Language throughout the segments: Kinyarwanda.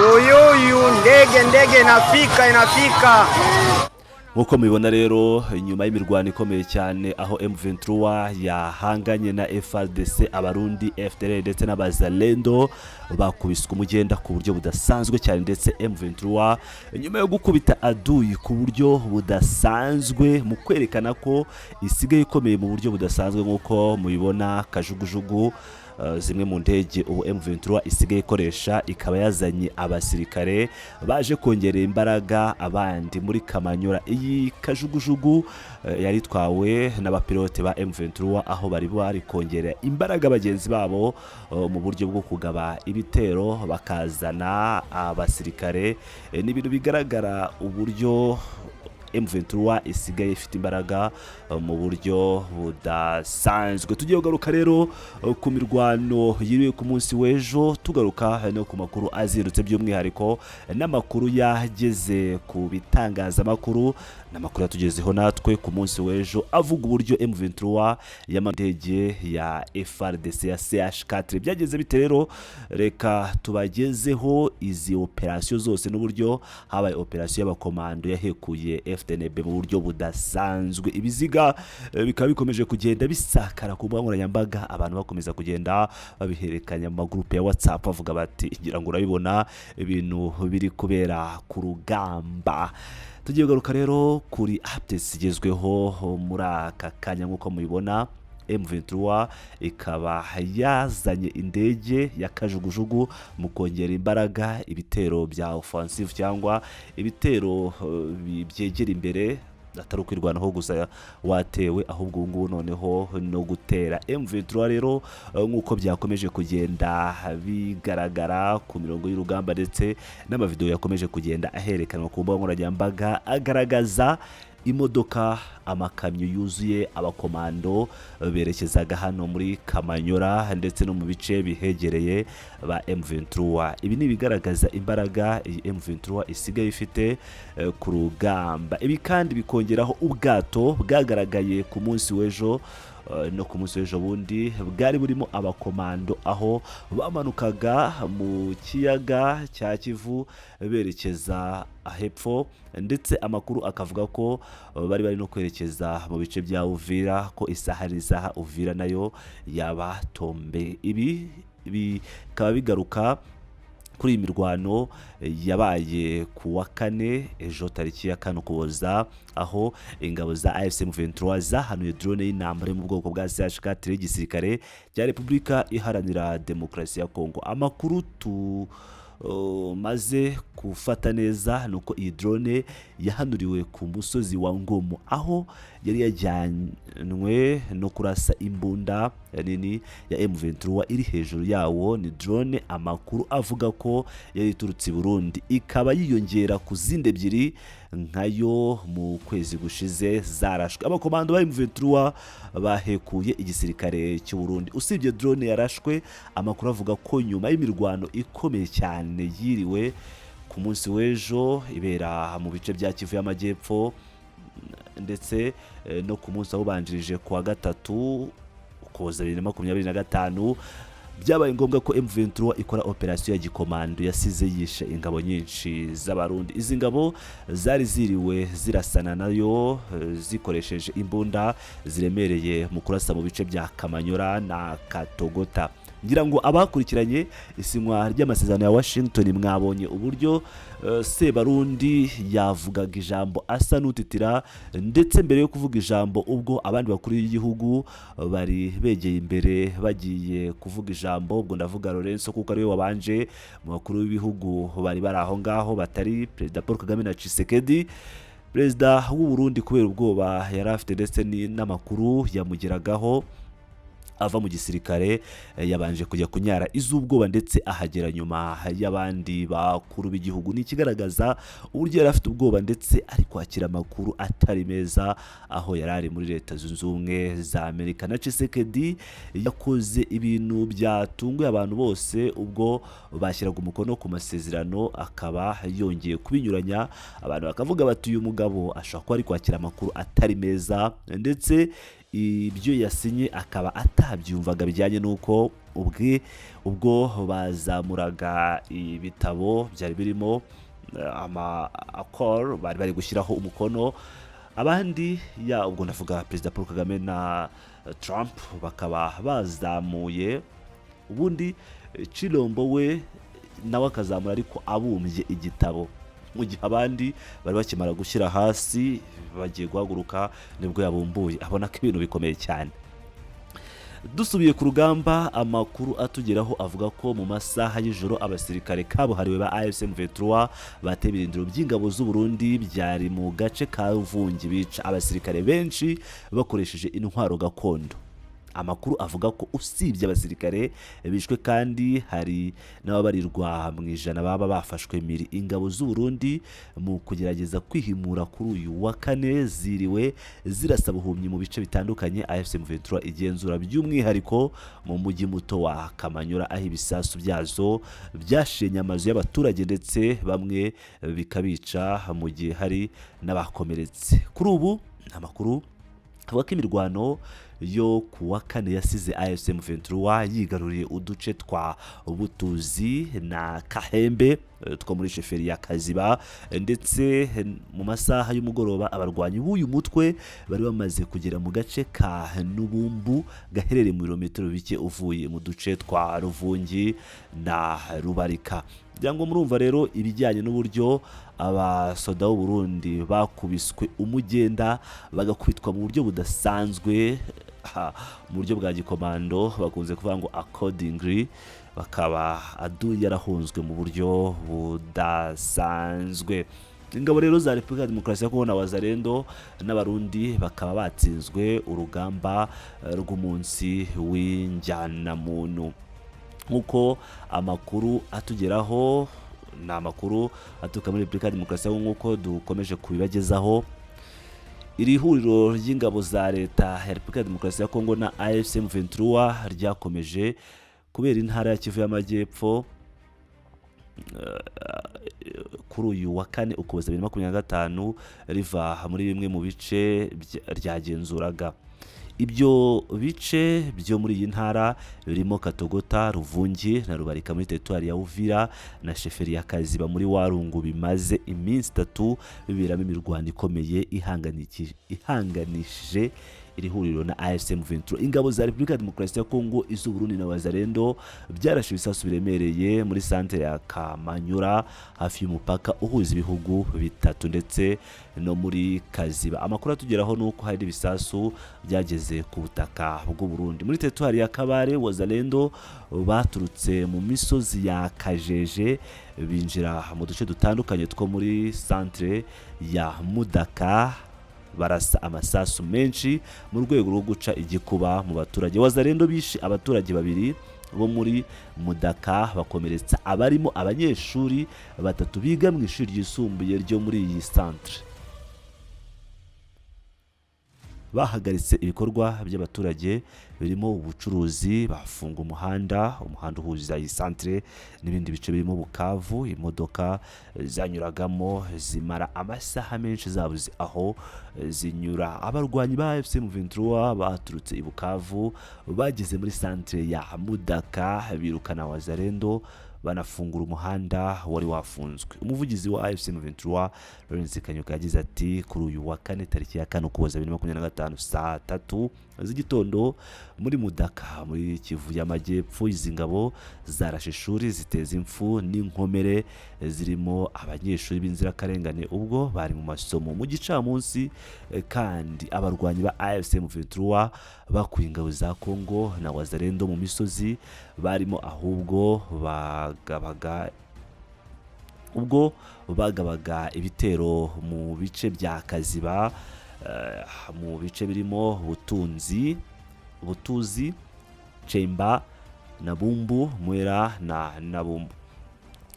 Buyuyu ndege inafika. Nkuko mubibona rero nyuma y'imirwano ikomeye cyane aho M23 yahanganye na FARDC, abarundi, FDL ndetse n'abazalendo bakubiswe umugenda ku buryo budasanzwe cyane, ndetse M23 nyuma yo gukubita aduyi ku buryo budasanzwe mu kwerekana ko isigaye ikomeye mu buryo budasanzwe, nkuko mubibona kajugujugu zimwe mu ndege ubu M23 isigaye ikoresha ikaba yazanye abasirikare baje kongerera imbaraga abandi muri Kamanyola. Iyi kajugujugu yari twawe n'abapilote ba M23 aho bari kongerera imbaraga bagenzi babo mu buryo bwo kugaba ibitero bakazana abasirikare. Ni ibintu bigaragara uburyo M23 isigaye ifite imbaraga mu buryo budasanzwe. Tugiye kugaruka rero ku mirwano yiriwe ku munsi w'ejo, tugaruka no ku makuru azindutse by'umwihariko n'amakuru yageze ku bitangazamakuru n'amakuru yatugezeho natwe ku munsi w'ejo avuga uburyo M23 y'amadege ya FARDC ya CH4 byageze bite. Rero reka tubagezeho izi operasiyo zose n'uburyo habaye operasiyo y'abakomando yahekuye FDNB mu buryo budasanzwe. Ibiziga bikaba bikomeje kugenda bisakara ku mbuga nkoranyambaga, abantu bakomeza kugenda babiherekanya mu magroupe ya WhatsApp bavuga bati ngira ngo urabibona ibintu biri kubera ku rugamba. Tugiye kugaruka rero kuri updates zigezweho muri aka kanya. Nkuko mubibona M23 ikaba yazanye indege ya kajugujugu mu kongera imbaraga ibitero bya offensive cyangwa ibitero byegera imbere, atari ukwirwanaho gusa watewe, ahubwo ngubu noneho no gutera. M23 rero nkuko byakomeje kugenda bigaragara ku mirongo y'urugamba ndetse n'amavideo yakomeje kugenda aherekanwa ku mbuga nkoranyambaga agaragaza imodoka, amakamyo yuzuye abakomando berekezaga hano muri Kamanyola ndetse no mu bice bihegereye ba M23. Ibi ni bigaragaza imbaraga M23 isigaye ifite ku rugamba. Ibi kandi bikongeraho ubwato bwagaragaye ku munsi w'ejo no ku munsi w'ejo bundi bwari burimo abakomando aho bamanukaga mu kiyaga cya Kivu berekeza ahepfo, ndetse amakuru akavuga ko bari no kwerekeza mu bice bya Uvira, ko isaha n'isaha Uvira nayo yabatombe. Ibi bikaba bigaruka kuri imirwano yabaye ku wa kane ejo tariki ya 4 Ukuboza, aho ingabo za AFC M23 zahanuye drone y'intambara mu bwoko bwa CH4 y'igisirikare cya Repubulika Iharanira Demokarasi ya Kongo. Amakuru maze kufata neza nuko iyi drone yahanuriwe ku musozi wa Ngomo, aho yari yajyanwe no kurasa imbunda nini ya M23 iri hejuru yawo. Ni drone amakuru avuga ko yari iturutse Burundi, ikaba yiyongera ku zindi ebyiri nkayo mu kwezi gushize zarashwe. Abakomando ba M23 bahekuye igisirikare cy'u Burundi. Usibye drone yarashwe, amakuru avuga ko nyuma y'imirwano ikomeye cyane yiriwe ku munsi w'ejo ibera mu bice bya Kivu y'Amajyepfo ndetse no ku munsi ubanjirije ku wa gatatu Ukuboza 2025, byabaye ngombwa ko M23 ikora operasiyo ya gikomando yasize yishe ingabo nyinshi z'abarundi. Izi ngabo zari ziriwe zirasana nayo zikoresheje imbunda ziremereye mu kurasa mu bice bya Kamanyola na Katogota. Ngira ngo abakurikiranye isinywa ry'amasezerano ya Washington mwabonye uburyo Sebarundi yavugaga ijambo asa n'utitira, ndetse mbere yo kuvuga ijambo ubwo abandi bakuru y'igihugu bari begeye imbere bagiye kuvuga ijambo, ubwo ndavuga Lorenzo kuko ariwe wabanje mu bakuru b'ibihugu bari aho ngaho batari Perezida Paul Kagame na Tshisekedi. Perezida w'u Burundi kubera ubwoba yari afite ndetse n'amakuru yamugeragaho ava mu gisirikare yabanje kujya kunyara iz'ubwoba ndetse ahagera nyuma y'abandi bakuru b'igihugu. Ni ikigaragaza uburyo yari afite ubwoba ndetse ari kwakira amakuru atari meza aho yari ari muri Leta Zunze Ubumwe za Amerika. Na Tshisekedi yakoze ibintu byatunguye abantu bose ubwo bashyiraga umukono ku masezerano, akaba yongeye kubinyuranya. Abantu bakavuga bati uyu mugabo ashobora kuba ari kwakira amakuru atari meza, ndetse ibyo yasinye akaba atabyumvaga bijyanye nuko ubwo bazamuraga ibitabo byari birimo Amakuru bari gushyiraho umukono. Abandi ubwo ndavuga Perezida Paul Kagame na Trump bakaba bazamuye, ubundi Chilombo we nawe akazamura ariko abumbye igitabo, mu gihe abandi bari bakimara gushyira hasi bagiye guhaguruka nibwo yabumbuye. Abona ko ibintu bikomeye cyane. Dusubiye ku rugamba, amakuru atugeraho avuga ko mu masaha y'ijoro abasirikare kabuhariwe ba M23 bateye ibirindiro by'ingabo z'u Burundi byari mu gace ka Ruvungi, bica abasirikare benshi bakoresheje intwaro gakondo. Amakuru avuga ko usibye abasirikare bishwe kandi hari n'ababarirwa mu ijana baba bafashwe miri. Ingabo z'u Burundi mu kugerageza kwihimura kuri uyu wa kane ziriwe zirasaba ubuhumyi mu bice bitandukanye M23 igenzura, by'umwihariko mu mujyi muto wa Kamanyola aho ibisasu byazo byashenye amazu y'abaturage ndetse bamwe bikabica mu gihe hari n'abakomeretse. Kuri ubu amakuru avuga ko imirwano yo kuwa kane yasize M23 yigaruriye uduce twa Butuzi na Kahembe two muri sheferi ya Kaziba, ndetse mu masaha y'umugoroba abarwanyi b'uyu mutwe bari bamaze kugera mu gace ka Nubumbu gaherereye mu birometero bike uvuye mu duce twa Ruvungi na Rubarika. Byango murumva rero ibijyanye n'uburyo abasoda b'u Burundi bakubiswe umugenda bagakubitwa mu buryo budasanzwe, mu buryo bwa gikomando bakunze kuvuga ngo accordingly, bakaba yarahunzwe mu buryo budasanzwe. Ingabo rero za Repubulika ya Demokarasi ya Kongo na Wazalendo n'Abarundi bakaba batsinzwe urugamba rw'umunsi w'injyanamuntu. Nk'uko amakuru atugeraho, ni amakuru aturuka muri Repubulika ya Demokarasi ya Kongo nk'uko dukomeje kubibagezaho. Iri huriro ry'ingabo za leta ya Repubulika ya Demokarasi ya Kongo na M23 ryakomeje kubera intara ya Kivu y'Amajyepfo kuri uyu wa kane Ukuboza 2025 riva muri bimwe mu bice ryagenzuraga. Ibyo bice byo muri iyi ntara birimo Katogota, Ruvungi na Rubarika muri teritwari ya Uvira na sheferi ya Kaziba muri Warungu, bimaze iminsi 3 bibiramo imirwano ikomeye ihanganishije iri huriro na M23. Ingabo za Repubulika ya Demokarasi ya Kongo, iz'u Burundi na Wazalendo byarashe ibisasu biremereye muri santere ya Kamanyola hafi y'umupaka uhuza ibihugu bitatu ndetse no muri Kaziba. Amakuru atugeraho nuko hari ibisasu byageze ku butaka bw'u Burundi muri teritwari ya Kabare. Wazalendo baturutse mu misozi ya Kajeje binjira mu duce dutandukanye two muri santere ya Mudaka, barasa amasasu menshi mu rwego rwo guca igikuba mu baturage. Wazalendo bishe abaturage babiri bo muri Mudaka bakomeretsa abarimo abanyeshuri 3 biga mu ishuri ryisumbuye ryo muri iyi centre. Bahagaritse ibikorwa by'abaturage birimo ubucuruzi, bafunga umuhanda uhuza iyi centre n'ibindi bice birimo Bukavu. Imodoka zanyuragamo zimara amasaha menshi zabuze aho zinyura. Abarwanyi ba M23 baturutse i Bukavu bageze muri centre ya Mudaka birukana Wazalendo banafungura umuhanda wari wafunzwe. Umuvugizi wa M23 Lawrence Kanyuka yagize ati kuri uyu wa kane tariki ya 4 Ukuboza 2025 saa 3 z'igitondo muri Mudaka muri Kivu y'Amajyepfo izi ngabo zarashe ishuri ziteza impfu n'inkomere zirimo abanyeshuri b'inzirakarengane ubwo bari mu masomo mu gicamunsi. Kandi abarwanyi ba M23 bakuye ingabo za Kongo na Wazalendo mu misozi barimo ahubwo bagabaga ibitero mu bice bya Kaziba, mu bice birimo Butuzi, Chemba na Bumbu, Mwera na Nabumbu.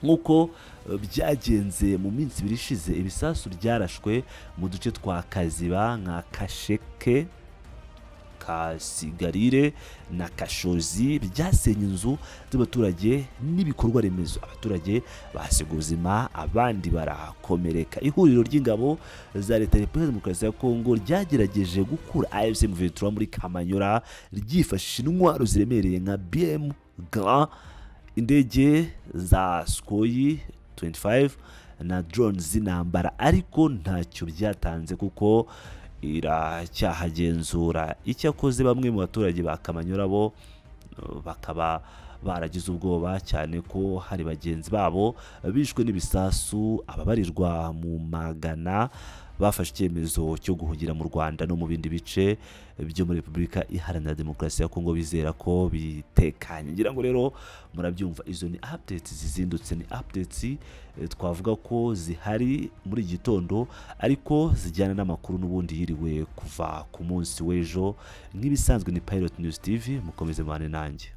Nk'uko byagenze mu minsi 2 ishize, ibisasu byarashwe mu duce twa Kaziba nka Kasigarire na Kashozi byasenye inzu z'abaturage n'ibikorwa remezo. Abaturage basiga ubuzima, abandi barakomereka. Ihuriro ry'ingabo za leta ya Demokarasi ya Kongo ryagerageje gukura AFC M23 muri Kamanyola ryifashisha intwaro ziremereye nka Backgr, indege za Sukhoi 25 na drones z'intambara, ariko ntacyo byatanze kuko iracyahagenzura. Icyakoze bamwe mu baturage ba Kamanyola bo bakaba baragize ubwoba cyane ko hari bagenzi babo bishwe n'ibisasu. Ababarirwa mu magana bafashe icyemezo cyo guhungira mu Rwanda no mu bindi bice byo muri Repubulika Iharanira Demokarasi ya Kongo bizera ko bitekanye. Ngira ngo rero murabyumva, izo ni updates zizindutse, ni updates twavuga ko zihari muri gitondo, ariko zijyana n'amakuru n'ubundi yiriwe kuva ku munsi w'ejo. Nk'ibisanzwe ni Pilot News TV, mukomeze mane nanjye.